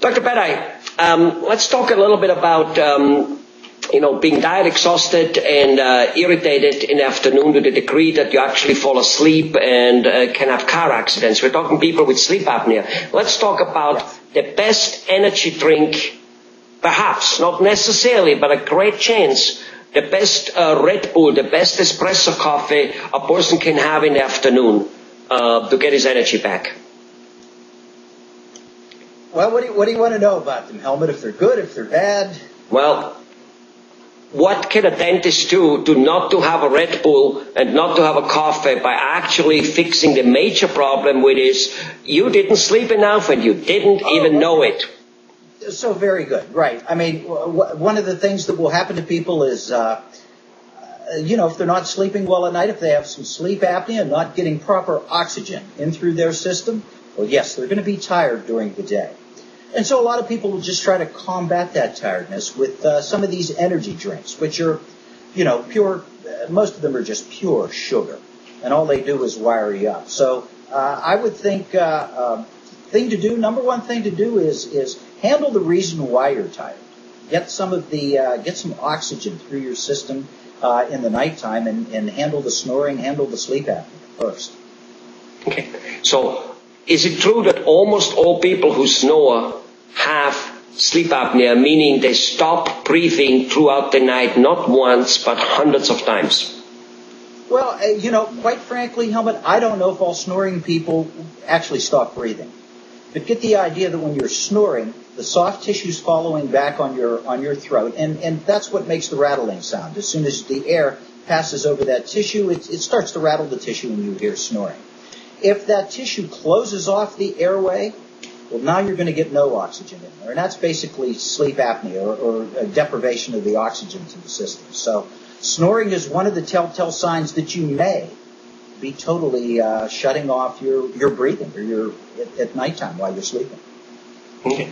Dr. Bedai, let's talk a little bit about being tired, exhausted, and irritated in the afternoon to the degree that you actually fall asleep and can have car accidents. We're talking people with sleep apnea. Let's talk about the best energy drink, perhaps, not necessarily, but a great chance, the best Red Bull, the best espresso coffee a person can have in the afternoon to get his energy back. Well, what do you want to know about them, Helmut? If they're good, if they're bad? Well, what can a dentist do to not to have a Red Bull and not to have a coffee by actually fixing the major problem, which is you didn't sleep enough and you didn't even know it? So very good, right. I mean, one of the things that will happen to people is, if they're not sleeping well at night, if they have some sleep apnea, not getting proper oxygen in through their system, well, yes, they're going to be tired during the day. And so a lot of people will just try to combat that tiredness with some of these energy drinks, which are, pure, most of them are just pure sugar. And all they do is wire you up. So I would think number one thing to do is handle the reason why you're tired. Get some oxygen through your system in the nighttime and handle the snoring, handle the sleep apnea first. Okay. So is it true that almost all people who snore have sleep apnea, meaning they stop breathing throughout the night, not once, but hundreds of times? Well, quite frankly, Helmut, I don't know if all snoring people actually stop breathing. But get the idea that when you're snoring, the soft tissue's following back on your throat, and that's what makes the rattling sound. As soon as the air passes over that tissue, it starts to rattle the tissue when you hear snoring. If that tissue closes off the airway, well, now you're going to get no oxygen in there. And that's basically sleep apnea or a deprivation of the oxygen to the system. So snoring is one of the telltale signs that you may be totally shutting off your breathing or at nighttime while you're sleeping. Okay.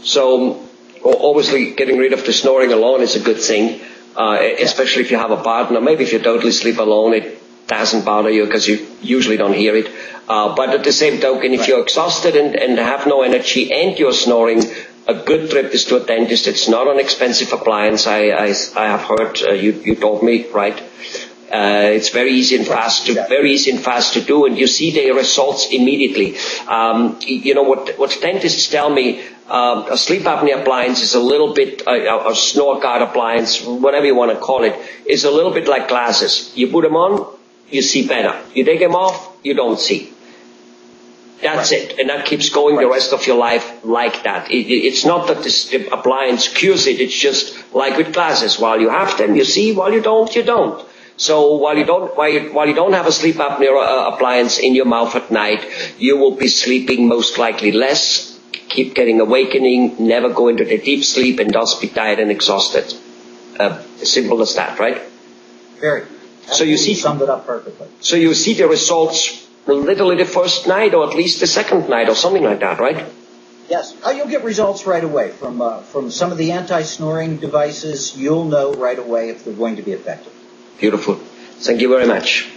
So obviously getting rid of the snoring alone is a good thing, especially if you have a partner. Maybe if you totally sleep alone, it doesn't bother you because you usually don't hear it. But at the same token, if you're exhausted and have no energy and you're snoring, a good trip is to a dentist. It's not an expensive appliance. I have heard you told me, right? It's very easy and fast to do, and you see the results immediately. What dentists tell me, a sleep apnea appliance is a little bit, a snore guard appliance, whatever you want to call it, is a little bit like glasses. You put them on, you see better. You take them off, you don't see. That's it. And that keeps going the rest of your life like that. It's not that this appliance cures it. It's just like with glasses. While you have them, you see. While you don't, you don't. So while you don't have a sleep apnea appliance in your mouth at night, you will be sleeping most likely less, keep getting awakening, never go into the deep sleep, and thus be tired and exhausted. Simple as that, right? Very. So you summed it up perfectly. So you see the results literally the first night, or at least the second night, or something like that, right? Yes. You'll get results right away from some of the anti-snoring devices. You'll know right away if they're going to be effective. Beautiful. Thank you very much.